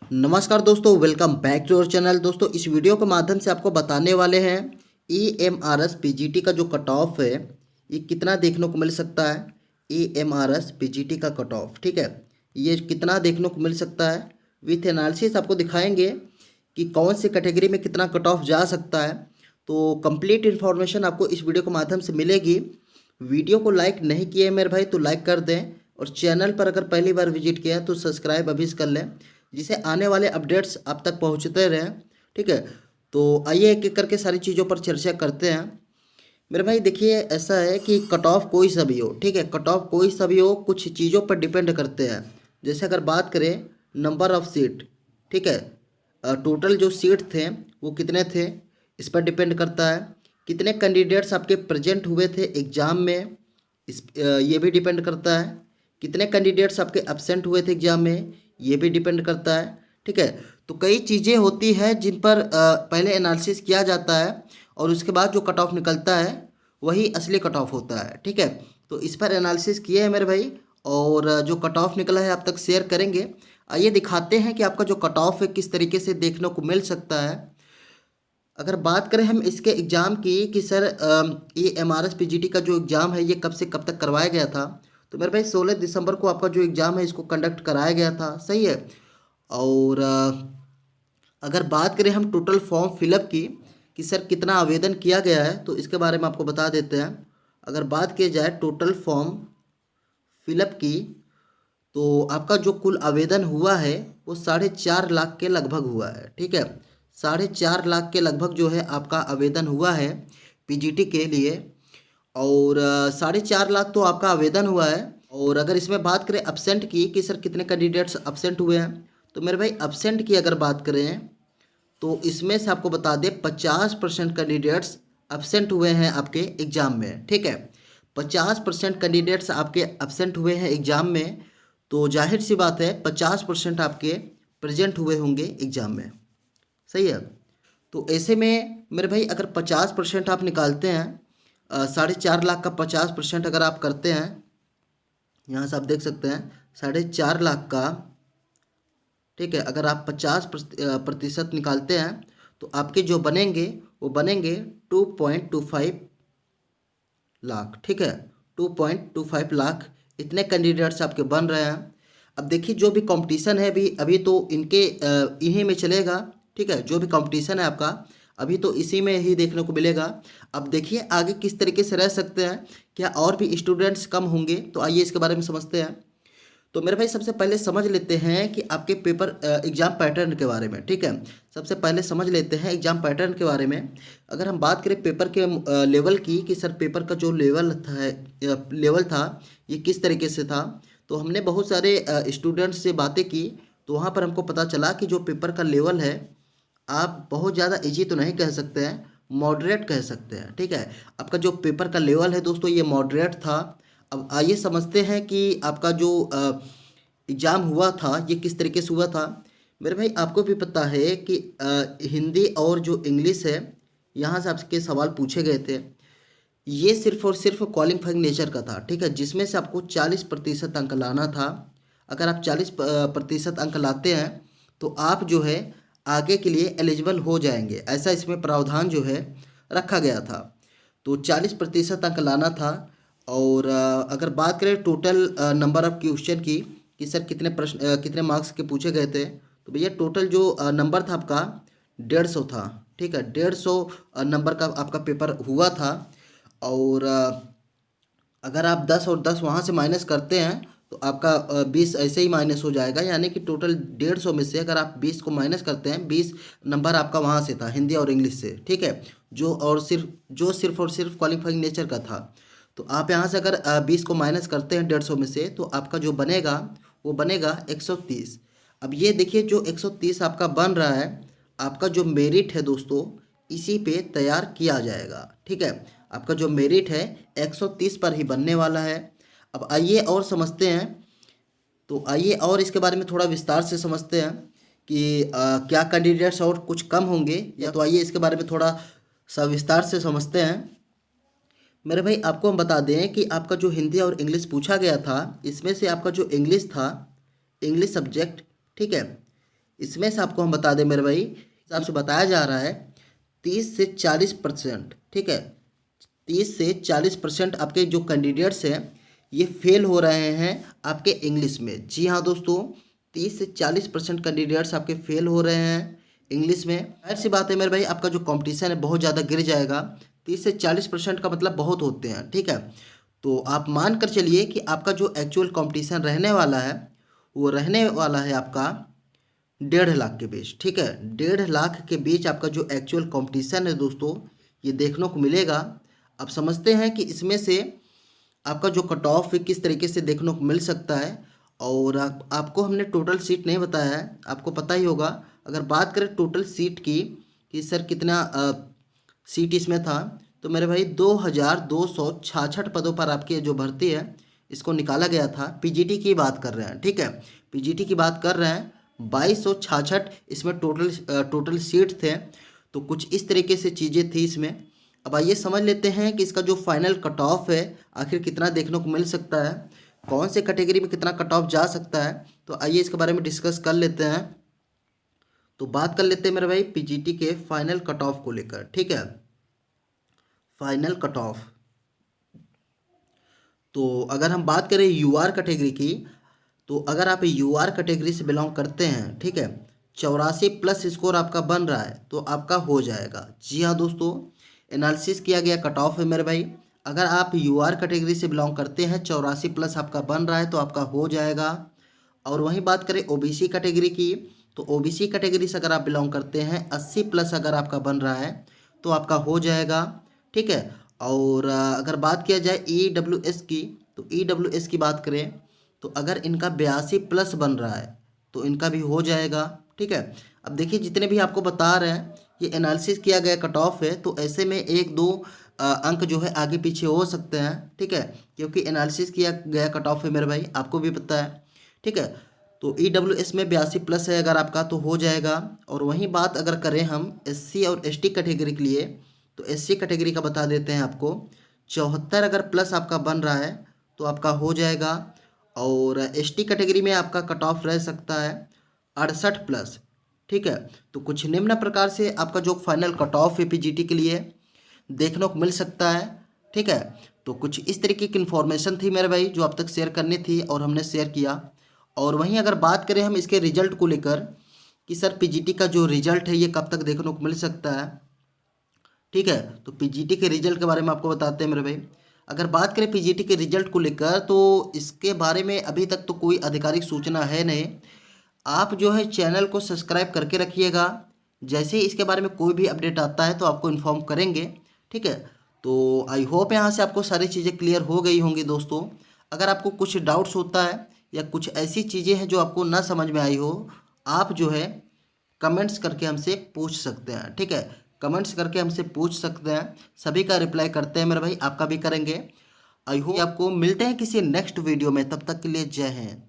नमस्कार दोस्तों, welcome back to our channel. दोस्तों, इस वीडियो के माध्यम से आपको बताने वाले हैं EMRS PGT का जो कट ऑफ है ये कितना देखने को मिल सकता है। EMRS PGT का कट ऑफ, ठीक है, ये कितना देखने को मिल सकता है। विथ एनालिसिस आपको दिखाएंगे कि कौन सी कैटेगरी में कितना कट ऑफ जा सकता है। तो कंप्लीट इन्फॉर्मेशन आपको इस वीडियो के माध्यम से मिलेगी। वीडियो को लाइक नहीं किए मेरे भाई तो लाइक कर दें, और चैनल पर अगर पहली बार विजिट किया है तो सब्सक्राइब अभी से कर लें, जिससे आने वाले अपडेट्स आप तक पहुंचते रहें। ठीक है, तो आइए एक एक करके सारी चीज़ों पर चर्चा करते हैं। मेरे भाई देखिए, ऐसा है कि कट ऑफ कोई सा भी हो, ठीक है, कट ऑफ कोई सा भी हो, कुछ चीज़ों पर डिपेंड करते हैं। जैसे अगर बात करें नंबर ऑफ सीट, ठीक है, टोटल जो सीट थे वो कितने थे, इस पर डिपेंड करता है। कितने कैंडिडेट्स आपके प्रेजेंट हुए थे एग्ज़ाम में, ये भी डिपेंड करता है। कितने कैंडिडेट्स आपके एब्सेंट हुए थे एग्ज़ाम में, ये भी डिपेंड करता है। ठीक है, तो कई चीज़ें होती हैं जिन पर पहले एनालिसिस किया जाता है, और उसके बाद जो कट ऑफ निकलता है वही असली कट ऑफ होता है। ठीक है, तो इस पर एनालिसिस किए हैं मेरे भाई, और जो कट ऑफ निकला है आप तक शेयर करेंगे। आइए दिखाते हैं कि आपका जो कट ऑफ है किस तरीके से देखने को मिल सकता है। अगर बात करें हम इसके एग्ज़ाम की कि सर ये MRS PGT का जो एग्ज़ाम है ये कब से कब तक करवाया गया था, तो मेरे भाई 16 दिसंबर को आपका जो एग्ज़ाम है इसको कंडक्ट कराया गया था। सही है। और अगर बात करें हम टोटल फॉर्म फिलअप की कि सर कितना आवेदन किया गया है, तो इसके बारे में आपको बता देते हैं। अगर बात की जाए टोटल फॉर्म फिलअप की, तो आपका जो कुल आवेदन हुआ है वो 4.5 लाख के लगभग हुआ है। ठीक है, 4.5 लाख के लगभग जो है आपका आवेदन हुआ है PGT के लिए। और 4.5 लाख तो आपका आवेदन हुआ है। और अगर इसमें बात करें अब्सेंट की कि सर कितने कैंडिडेट्स अब्सेंट हुए हैं, तो मेरे भाई अब्सेंट की अगर बात करें तो इसमें से आपको बता दें 50% कैंडिडेट्स अब्सेंट हुए हैं आपके एग्ज़ाम में। ठीक है, 50% कैंडिडेट्स आपके अब्सेंट हुए हैं एग्ज़ाम में, तो जाहिर सी बात है 50% आपके प्रेजेंट हुए होंगे एग्ज़ाम में। सही है। तो ऐसे में मेरे भाई अगर 50% आप निकालते हैं, 4.5 लाख का 50% अगर आप करते हैं, यहाँ से आप देख सकते हैं 4.5 लाख का, ठीक है, अगर आप 50% निकालते हैं तो आपके जो बनेंगे वो बनेंगे 2.25 लाख। ठीक है, 2.25 लाख इतने कैंडिडेट्स आपके बन रहे हैं। अब देखिए जो भी कंपटीशन है अभी अभी तो इनके इन्हीं में चलेगा। ठीक है, जो भी कंपटीशन है आपका अभी तो इसी में ही देखने को मिलेगा। अब देखिए आगे किस तरीके से रह सकते हैं, क्या और भी स्टूडेंट्स कम होंगे, तो आइए इसके बारे में समझते हैं। तो मेरे भाई सबसे पहले समझ लेते हैं कि आपके पेपर एग्ज़ाम पैटर्न के बारे में। ठीक है, सबसे पहले समझ लेते हैं एग्ज़ाम पैटर्न के बारे में। अगर हम बात करें पेपर के लेवल की कि सर पेपर का जो लेवल था ये किस तरीके से था, तो हमने बहुत सारे स्टूडेंट्स से बातें की, तो वहाँ पर हमको पता चला कि जो पेपर का लेवल है आप बहुत ज़्यादा इजी तो नहीं कह सकते हैं, मॉडरेट कह सकते हैं। ठीक है, आपका जो पेपर का लेवल है दोस्तों ये मॉडरेट था। अब आइए समझते हैं कि आपका जो एग्ज़ाम हुआ था ये किस तरीके से हुआ था। मेरे भाई आपको भी पता है कि हिंदी और जो इंग्लिश है यहाँ से आपके सवाल पूछे गए थे, ये सिर्फ और सिर्फ क्वालिफाइंग नेचर का था। ठीक है, जिसमें से आपको 40% अंक लाना था। अगर आप 40% अंक लाते हैं तो आप जो है आगे के लिए एलिजिबल हो जाएंगे, ऐसा इसमें प्रावधान जो है रखा गया था। तो 40% अंक लाना था। और अगर बात करें टोटल नंबर ऑफ क्वेश्चन की कि सर कितने प्रश्न कितने मार्क्स के पूछे गए थे, तो भैया टोटल जो नंबर था आपका 150 था। ठीक है, 150 नंबर का आपका पेपर हुआ था। और अगर आप 10 और 10 वहाँ से माइनस करते हैं तो आपका 20 ऐसे ही माइनस हो जाएगा, यानी कि टोटल 150 में से अगर आप 20 को माइनस करते हैं, 20 नंबर आपका वहाँ से था हिंदी और इंग्लिश से। ठीक है, जो सिर्फ और सिर्फ क्वालिफाइंग नेचर का था। तो आप यहाँ से अगर 20 को माइनस करते हैं 150 में से, तो आपका जो बनेगा वो बनेगा 130। अब ये देखिए जो 130 आपका बन रहा है, आपका जो मेरिट है दोस्तों इसी पे तैयार किया जाएगा। ठीक है, आपका जो मेरिट है 130 पर ही बनने वाला है। अब आइए और समझते हैं, तो आइए और इसके बारे में थोड़ा विस्तार से समझते हैं कि क्या कैंडिडेट्स और कुछ कम होंगे या, तो आइए इसके बारे में थोड़ा सा विस्तार से समझते हैं। मेरे भाई आपको हम बता दें कि आपका जो हिंदी और इंग्लिश पूछा गया था, इसमें से आपका जो इंग्लिश था, इंग्लिश सब्जेक्ट, ठीक है, इसमें से आपको हम बता दें मेरे भाई, हिसाब से बताया जा रहा है 30 से 40%, ठीक है, 30 से 40% आपके जो कैंडिडेट्स हैं ये फेल हो रहे हैं आपके इंग्लिश में। जी हाँ दोस्तों, 30 से 40% कैंडिडेट्स आपके फेल हो रहे हैं इंग्लिश में। जाहिर सी बात है मेरे भाई, आपका जो कंपटीशन है बहुत ज़्यादा गिर जाएगा। 30 से 40% का मतलब बहुत होते हैं, ठीक है। तो आप मान कर चलिए कि आपका जो एक्चुअल कंपटीशन रहने वाला है वो रहने वाला है आपका 1.5 लाख के बीच, ठीक है। 1.5 लाख के बीच आपका जो एक्चुअल कंपटीशन है दोस्तों ये देखने को मिलेगा। आप समझते हैं कि इसमें से आपका जो कट ऑफ है किस तरीके से देखने को मिल सकता है। और आपको हमने टोटल सीट नहीं बताया है, आपको पता ही होगा। अगर बात करें टोटल सीट की कि सर कितना सीट इसमें था, तो मेरे भाई 2266 पदों पर आपकी जो भर्ती है इसको निकाला गया था। पीजीटी की बात कर रहे हैं, ठीक है, पीजीटी की बात कर रहे हैं। 2266 इसमें टोटल सीट थे। तो कुछ इस तरीके से चीज़ें थी इसमें। अब आइए समझ लेते हैं कि इसका जो फाइनल कट ऑफ है आखिर कितना देखने को मिल सकता है, कौन से कैटेगरी में कितना कट ऑफ जा सकता है। तो आइए इसके बारे में डिस्कस कर लेते हैं। तो बात कर लेते हैं मेरे भाई पीजीटी के फाइनल कट ऑफ को लेकर, ठीक है। फाइनल कट ऑफ, तो अगर हम बात करें यूआर कैटेगरी की, तो अगर आप यूआर कैटेगरी से बिलोंग करते हैं, ठीक है, 84+ स्कोर आपका बन रहा है तो आपका हो जाएगा। जी हाँ दोस्तों, एनालिसिस किया गया कट ऑफ है मेरे भाई। अगर आप यूआर कैटेगरी से बिलोंग करते हैं 84+ आपका बन रहा है तो आपका हो जाएगा। और वहीं बात करें ओबीसी कैटेगरी की, तो ओबीसी कैटेगरी से अगर आप बिलोंग करते हैं 80+ अगर आपका बन रहा है तो आपका हो जाएगा, ठीक है। और अगर बात किया जाए ईडब्ल्यूएस की, तो ईडब्ल्यूएस की बात करें तो अगर इनका 82+ बन रहा है तो इनका भी हो जाएगा, ठीक है। अब देखिए जितने भी आपको बता रहे हैं ये एनालिसिस किया गया कट ऑफ है, तो ऐसे में 1-2 अंक जो है आगे पीछे हो सकते हैं, ठीक है, क्योंकि एनालिसिस किया गया कट ऑफ है मेरे भाई, आपको भी पता है, ठीक है। तो ईडब्ल्यूएस में 82+ है अगर आपका तो हो जाएगा। और वहीं बात अगर करें हम एससी और एसटी कैटेगरी के लिए, तो एससी कैटेगरी का बता देते हैं आपको 74 अगर प्लस आपका बन रहा है तो आपका हो जाएगा। और एसटी कैटेगरी में आपका कट ऑफ रह सकता है 68+, ठीक है। तो कुछ निम्न प्रकार से आपका जो फाइनल कट ऑफ है पीजीटी के लिए देखने को मिल सकता है, ठीक है। तो कुछ इस तरीके की इन्फॉर्मेशन थी मेरे भाई जो अब तक शेयर करनी थी और हमने शेयर किया। और वहीं अगर बात करें हम इसके रिजल्ट को लेकर कि सर पीजीटी का जो रिजल्ट है ये कब तक देखने को मिल सकता है, ठीक है। तो पीजीटी के रिजल्ट के बारे में आपको बताते हैं मेरे भाई। अगर बात करें पीजीटी के रिजल्ट को लेकर तो इसके बारे में अभी तक तो कोई आधिकारिक सूचना है नहीं। आप जो है चैनल को सब्सक्राइब करके रखिएगा, जैसे ही इसके बारे में कोई भी अपडेट आता है तो आपको इन्फॉर्म करेंगे, ठीक है। तो आई होप यहाँ से आपको सारी चीज़ें क्लियर हो गई होंगी दोस्तों। अगर आपको कुछ डाउट्स होता है या कुछ ऐसी चीज़ें हैं जो आपको ना समझ में आई हो, आप जो है कमेंट्स करके हमसे पूछ सकते हैं, ठीक है। कमेंट्स करके हमसे पूछ सकते हैं, सभी का रिप्लाई करते हैं मेरे भाई, आपका भी करेंगे। आई होप आपको मिलते हैं किसी नेक्स्ट वीडियो में, तब तक के लिए जय हिंद।